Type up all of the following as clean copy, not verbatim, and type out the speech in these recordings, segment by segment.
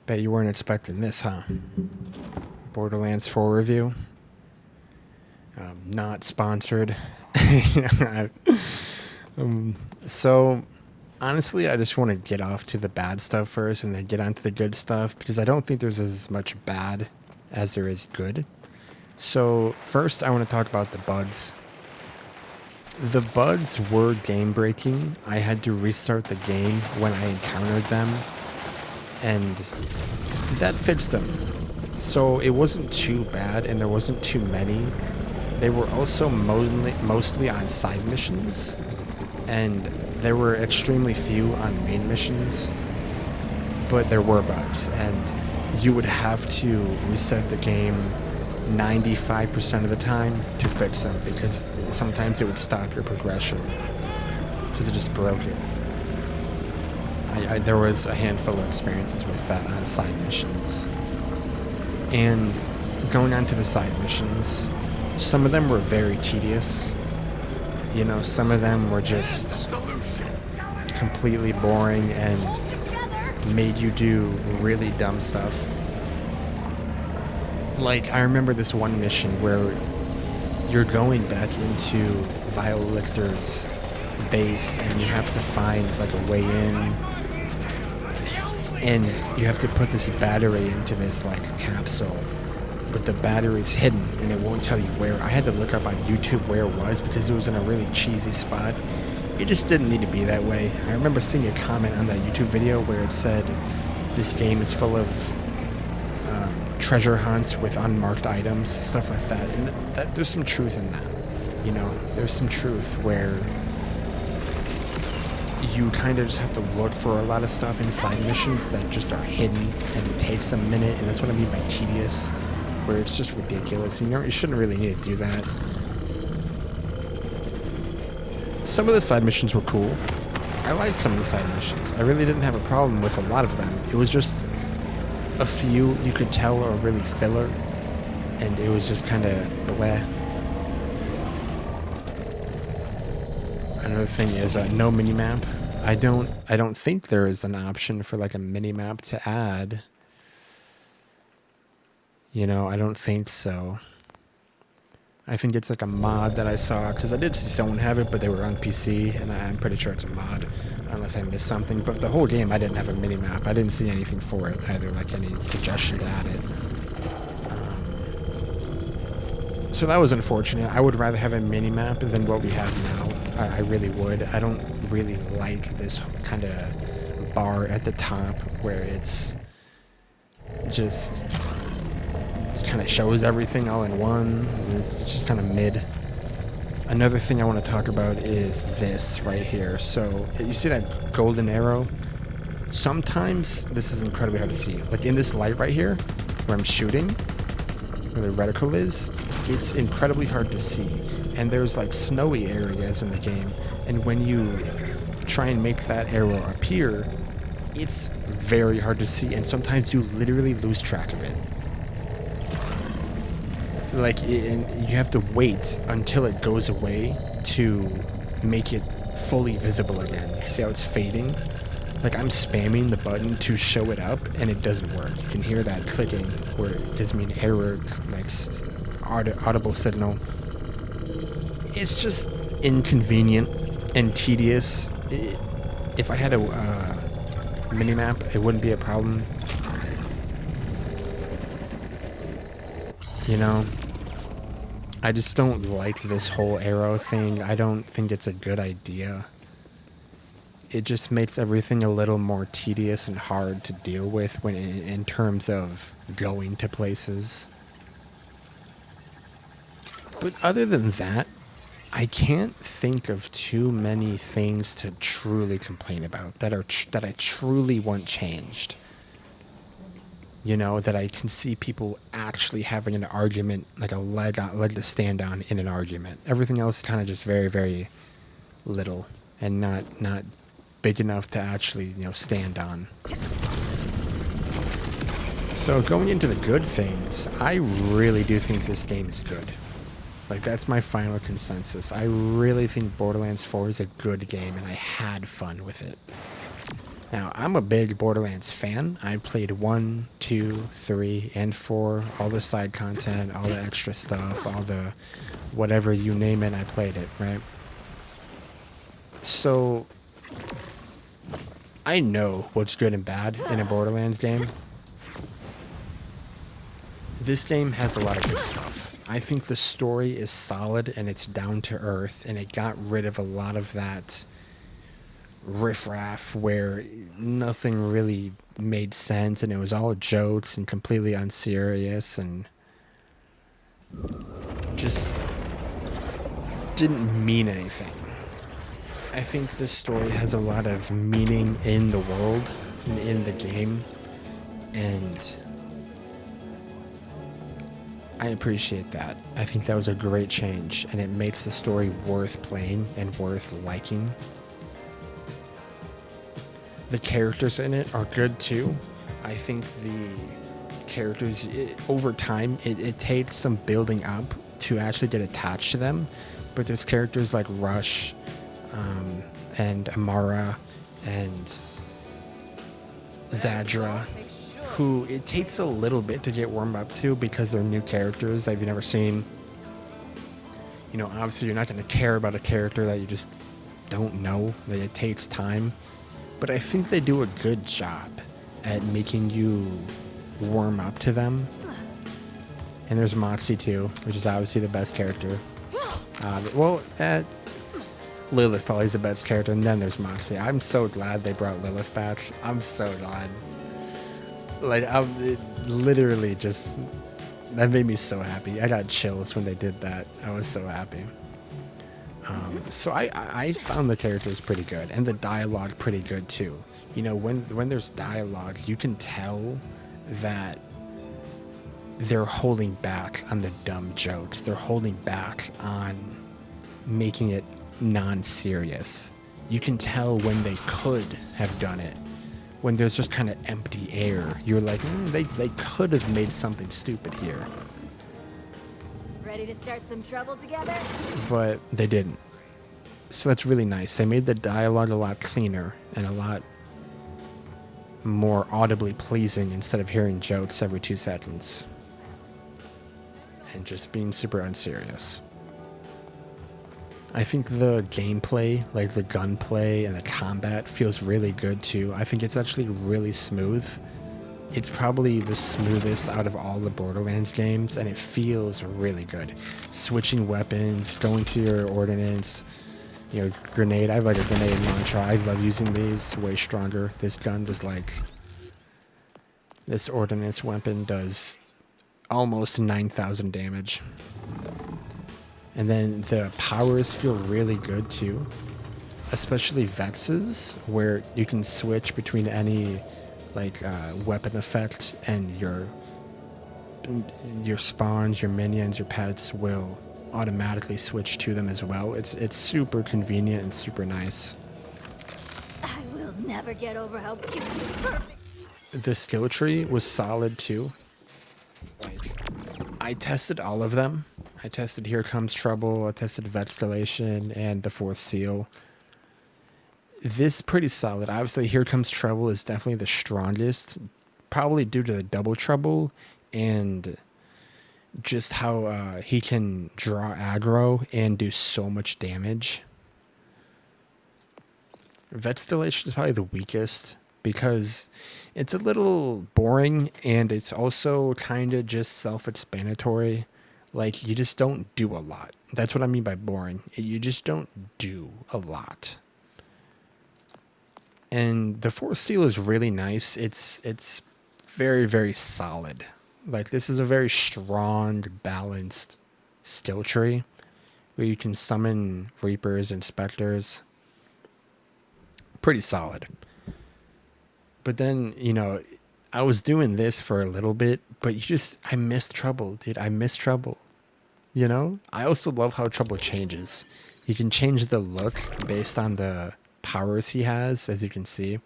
Bet you weren't expecting this, huh? Borderlands 4 review. Not sponsored. um, so, honestly, I just want to get off to the bad stuff first and then get on to the good stuff because I don't think there's as much bad as there is good. So, first, I want to talk about the bugs. The bugs were game breaking. I had to restart the game when I encountered them, and that fixed them. So it wasn't too bad, and there wasn't too many. They were also mostly on side missions, and there were extremely few on main missions, but there were bugs, and you would have to reset the game 95% of the time to fix them, because sometimes it would stop your progression, because it just broke it. There was a handful of experiences with that on side missions. And going on to the side missions, some of them were very tedious. You know, some of them were just completely boring and made you do really dumb stuff. Like, I remember this one mission where you're going back into Vile Lictor's base and you have to find, like, a way in. And you have to put this battery into this, like, capsule. But the battery's hidden and it won't tell you where. I had to look up on YouTube where it was because it was in a really cheesy spot. It just didn't need to be that way. I remember seeing a comment on that YouTube video where it said this game is full of treasure hunts with unmarked items, stuff like that. And that there's some truth in that. You know, there's some truth where you kind of just have to look for a lot of stuff inside missions that just are hidden, and it takes a minute, and that's what I mean by tedious, where it's just ridiculous. You shouldn't really need to do that. Some of the side missions were cool. I liked some of the side missions. I really didn't have a problem with a lot of them. It was just a few you could tell are really filler, and it was just kind of bleh. Another thing is no minimap. I don't think there is an option for like a minimap to add. You know, I don't think so. I think it's like a mod that I saw, because I did see someone have it, but they were on PC, and I'm pretty sure it's a mod, unless I missed something. But the whole game, I didn't have a minimap. I didn't see anything for it either, like any suggestion to add it. So that was unfortunate. I would rather have a minimap than what we have now. I really would. I don't really like this kind of bar at the top where it's just kind of shows everything all in one. It's just kind of mid. Another thing I want to talk about is this right here. So you see that golden arrow? Sometimes this is incredibly hard to see. Like in this light right here, where I'm shooting, where the reticle is, it's incredibly hard to see. And there's like snowy areas in the game, and when you try and make that arrow appear, it's very hard to see, and sometimes you literally lose track of it. Like, and you have to wait until it goes away to make it fully visible again. See how it's fading? Like, I'm spamming the button to show it up, and it doesn't work. You can hear that clicking where it gives me an error, like audible signal. It's just inconvenient and tedious. If I had a minimap, it wouldn't be a problem. You know? I just don't like this whole arrow thing. I don't think it's a good idea. It just makes everything a little more tedious and hard to deal with when in terms of going to places. But other than that, I can't think of too many things to truly complain about that I truly want changed. You know, that I can see people actually having an argument, like a leg to stand on in an argument. Everything else is kind of just very, very little and not big enough to actually, you know, stand on. So going into the good things, I really do think this game is good. Like, that's my final consensus. I really think Borderlands 4 is a good game, and I had fun with it. Now, I'm a big Borderlands fan. I played 1, 2, 3, and 4, all the side content, all the extra stuff, all the whatever you name it, I played it, right? So, I know what's good and bad in a Borderlands game. This game has a lot of good stuff. I think the story is solid and it's down to earth, and it got rid of a lot of that riffraff where nothing really made sense and it was all jokes and completely unserious and just didn't mean anything. I think this story has a lot of meaning in the world and in the game, and I appreciate that. I think that was a great change, and it makes the story worth playing and worth liking. The characters in it are good too. I think the characters, over time, it takes some building up to actually get attached to them. But there's characters like Rush, and Amara, and Zadra, who it takes a little bit to get warmed up to because they're new characters that you've never seen. You know, obviously you're not going to care about a character that you just don't know, that it takes time. But I think they do a good job at making you warm up to them. And there's Moxie too, which is obviously the best character. Lilith probably is the best character, and then there's Moxie. I'm so glad they brought Lilith back. I'm so glad. Like, it literally just, that made me so happy. I got chills when they did that. I was so happy. So I found the characters pretty good, and the dialogue pretty good too. You know, when there's dialogue, you can tell that they're holding back on the dumb jokes. They're holding back on making it non-serious. You can tell when they could have done it. When there's just kind of empty air, you're like, they could have made something stupid here. Ready to start some trouble together? But they didn't. So that's really nice. They made the dialogue a lot cleaner and a lot more audibly pleasing instead of hearing jokes every 2 seconds. And just being super unserious. I think the gameplay, like the gunplay and the combat, feels really good too. I think it's actually really smooth. It's probably the smoothest out of all the Borderlands games, and it feels really good. Switching weapons, going to your ordnance, you know, grenade. I have like a grenade launcher. I love using these. Way stronger. This gun does like, this ordnance weapon does almost 9,000 damage. And then the powers feel really good too, especially Vex's, where you can switch between any like weapon effect, and your spawns, your minions, your pets will automatically switch to them as well. It's super convenient and super nice. I will never get over how beautiful perfect. The skill tree was solid too. Like, I tested all of them. I tested Here Comes Trouble, I tested Vetstillation, and the Fourth Seal. This pretty solid. Obviously, Here Comes Trouble is definitely the strongest, probably due to the double trouble and just how he can draw aggro and do so much damage. Vetstillation is probably the weakest because it's a little boring and it's also kind of just self-explanatory. Like, you just don't do a lot. That's what I mean by boring. You just don't do a lot. And the Fourth Seal is really nice. It's very, very solid. Like, this is a very strong, balanced skill tree where you can summon Reapers and Specters. Pretty solid. But then, you know, I was doing this for a little bit, but I missed Trouble, dude. I missed Trouble. You know? I also love how Trouble changes. You can change the look based on the powers he has, as you can see.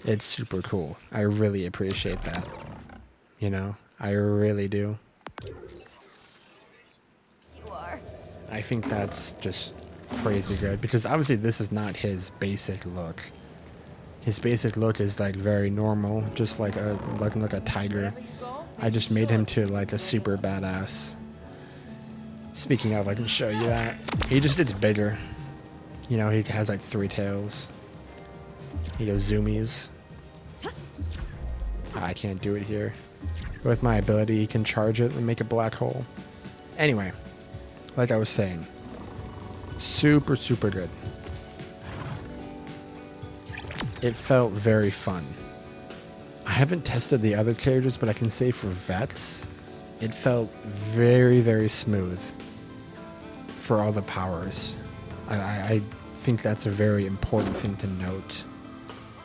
It's super cool. I really appreciate that. You know? I really do. You are. I think that's just crazy good, because obviously this is not his basic look. His basic look is like very normal, just like a looking like a tiger. Wherever you go, I make just made sure him to to use like a your super hands. badass. Speaking of, I can show you that. He just gets bigger. You know, he has like 3 tails. He goes zoomies. I can't do it here. With my ability, he can charge it and make a black hole. Anyway, like I was saying, super, super good. It felt very fun. I haven't tested the other characters, but I can say for vets, it felt very, very smooth for all the powers. I think that's a very important thing to note.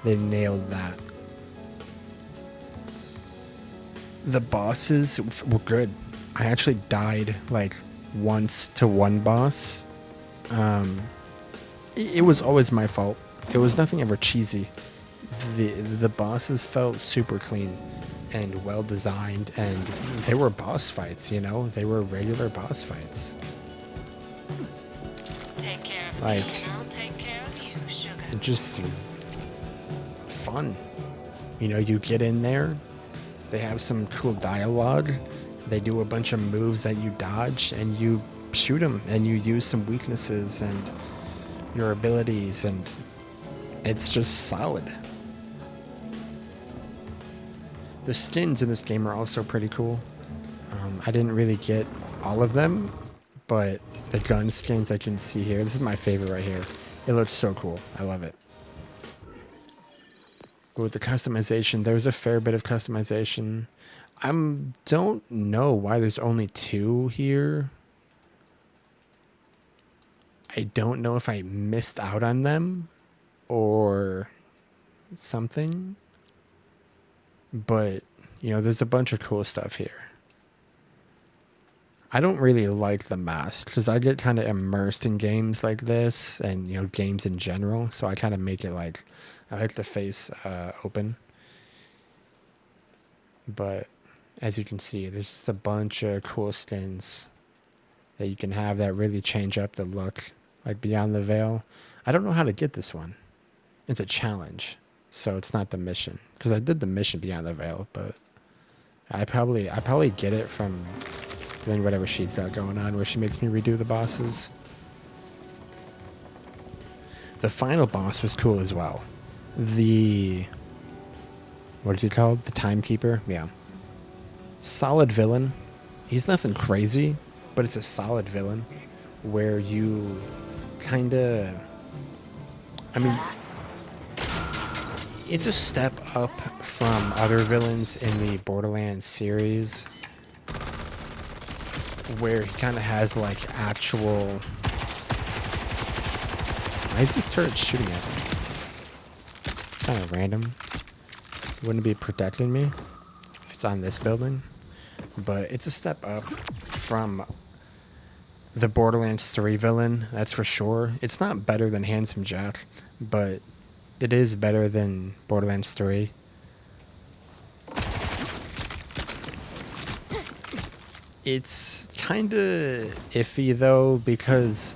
They nailed that. The bosses were good. I actually died like once to one boss. Um, it was always my fault. It was nothing ever cheesy. The bosses felt super clean and well designed, and they were boss fights. You know, they were regular boss fights. Take care of Like, me, and I'll take care of you, sugar. just fun. You know, you get in there, they have some cool dialogue, they do a bunch of moves that you dodge, and you shoot them, and you use some weaknesses and your abilities, and it's just solid. The skins in this game are also pretty cool. I didn't really get all of them, but the gun skins I can see here, this is my favorite right here. It looks so cool. I love it. With the customization, there's a fair bit of customization. I don't know why there's only 2 here. I don't know if I missed out on them or something, but you know, there's a bunch of cool stuff here. I don't really like the mask because I get kind of immersed in games like this and, you know, games in general. So I kind of make it like, I like the face open. But as you can see, there's just a bunch of cool skins that you can have that really change up the look, like Beyond the Veil. I don't know how to get this one. It's a challenge, so it's not the mission. Because I did the mission Beyond the Veil, but I probably get it from doing whatever she's got going on, where she makes me redo the bosses. The final boss was cool as well. The what is he called? The Timekeeper. Yeah, solid villain. He's nothing crazy, but it's a solid villain where you kind of, I mean, it's a step up from other villains in the Borderlands series where he kind of has like actual. Why is this turret shooting at me? It's kind of random. Wouldn't it be protecting me if it's on this building? But it's a step up from the Borderlands 3 villain, that's for sure. It's not better than Handsome Jack, but it is better than Borderlands 3. It's kind of iffy though, because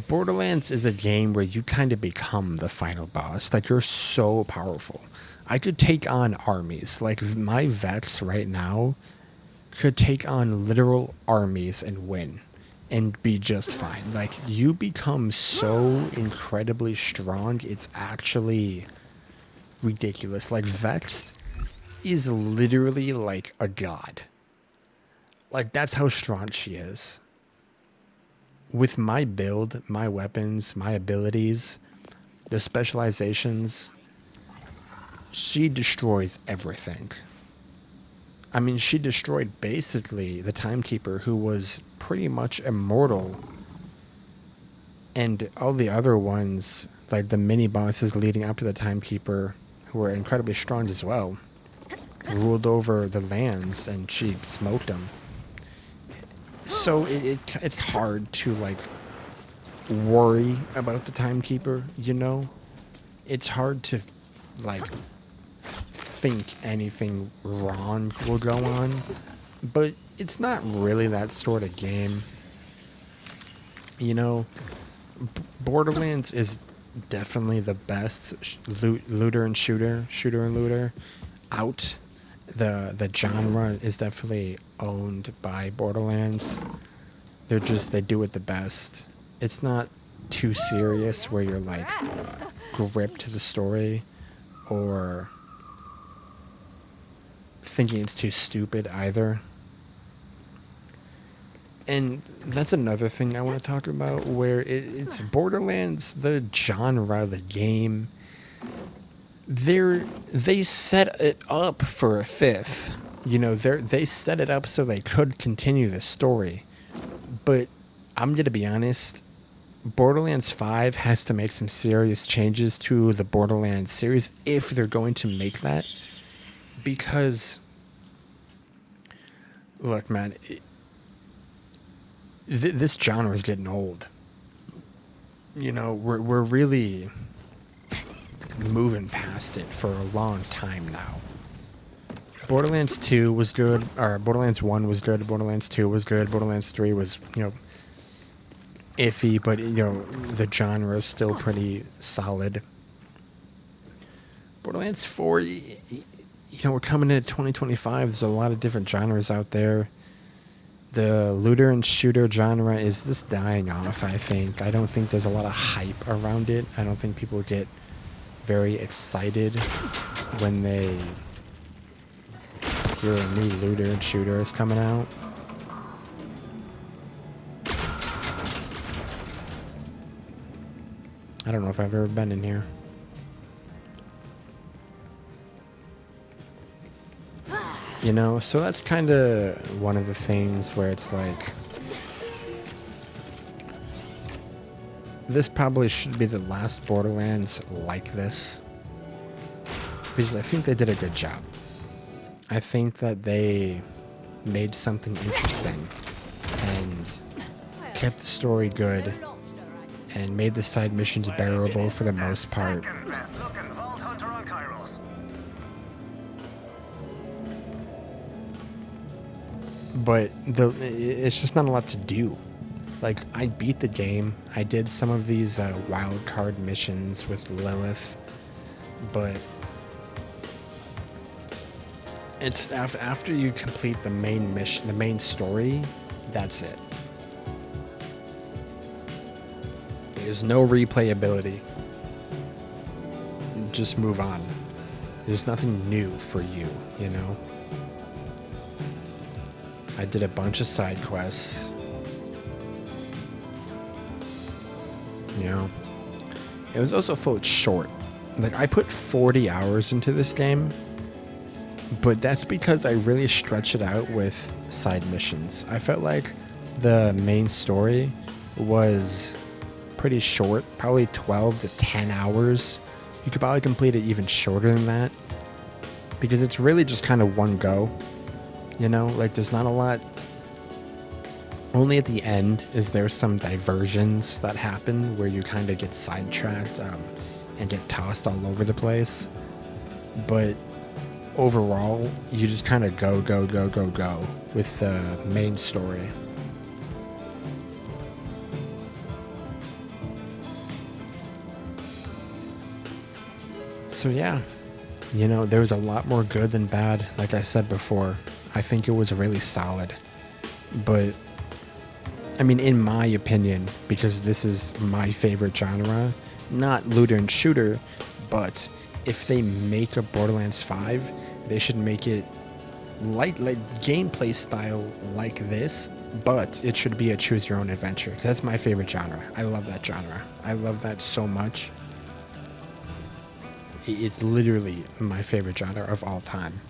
Borderlands is a game where you kind of become the final boss. Like, you're so powerful. I could take on armies. Like, my vets right now could take on literal armies and win and be just fine. Like, you become so incredibly strong, it's actually ridiculous. Like, Vex is literally like a god. Like, that's how strong she is. With my build, my weapons, my abilities, the specializations, she destroys everything. I mean, she destroyed basically the Timekeeper, who was pretty much immortal, and all the other ones, like the mini bosses leading up to the Timekeeper, who were incredibly strong as well, ruled over the lands, and she smoked them. So it's hard to like worry about the Timekeeper, you know? It's hard to like think anything wrong will go on, but it's not really that sort of game. You know, Borderlands is definitely the best looter and shooter and looter out. The genre is definitely owned by Borderlands. They do it the best. It's not too serious where you're like gripped to the story or thinking it's too stupid either. And that's another thing I want to talk about where it's Borderlands, the genre, the game. They set it up for a fifth. You know, they set it up so they could continue the story. But I'm gonna be honest, Borderlands 5 has to make some serious changes to the Borderlands series if they're going to make that. Because, look, man, this genre is getting old. You know, we're really moving past it for a long time now. Borderlands 2 was good, or Borderlands 1 was good, Borderlands 2 was good, Borderlands 3 was, iffy, but, the genre is still pretty solid. Borderlands 4, we're coming into 2025, there's a lot of different genres out there. The looter and shooter genre is just dying off, I think. I don't think there's a lot of hype around it. I don't think people get very excited when they hear a new looter and shooter is coming out. I don't know if I've ever been in here. So that's kind of one of the things where it's like, this probably should be the last Borderlands like this, because I think they did a good job. I think that they made something interesting and kept the story good and made the side missions bearable for the most part. But it's just not a lot to do. Like, I beat the game. I did some of these wild card missions with Lilith, but it's after you complete the main mission, the main story, that's it. There's no replayability. Just move on. There's nothing new for you, I did a bunch of side quests. It was also full short. Like, I put 40 hours into this game, but that's because I really stretched it out with side missions. I felt like the main story was pretty short, probably 12 to 10 hours. You could probably complete it even shorter than that, because it's really just kind of one go. Like, there's not a lot. Only at the end is there some diversions that happen where you kind of get sidetracked and get tossed all over the place. But overall, you just kind of go with the main story. So yeah, there was a lot more good than bad. Like I said before, I think it was really solid. But I mean, in my opinion, because this is my favorite genre, not looter and shooter, but if they make a Borderlands 5, they should make it like gameplay style like this, but it should be a choose your own adventure. That's my favorite genre. I love that genre. I love that so much. It's literally my favorite genre of all time.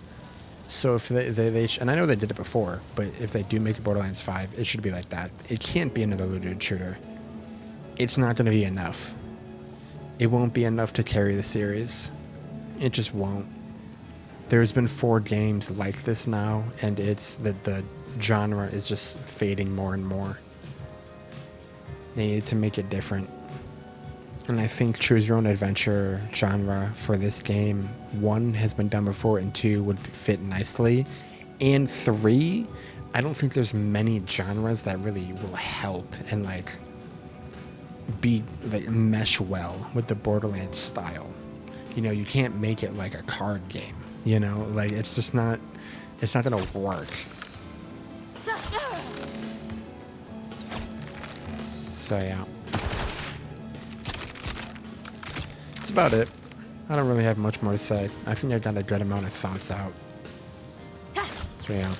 So if they and I know they did it before, but if they do make a Borderlands 5, it should be like that. It can't be another looted shooter. It's not going to be enough. It won't be enough to carry the series. It just won't. There's been 4 games like this now, and it's that the genre is just fading more and more. They need to make it different. And I think choose your own adventure genre for this game, 1, has been done before, and 2 would fit nicely. And 3, I don't think there's many genres that really will help and like be like mesh well with the Borderlands style. You know, you can't make it like a card game. You know, like it's just not. It's not gonna work. So yeah, that's about it. I don't really have much more to say. I think I got a good amount of thoughts out. So yeah.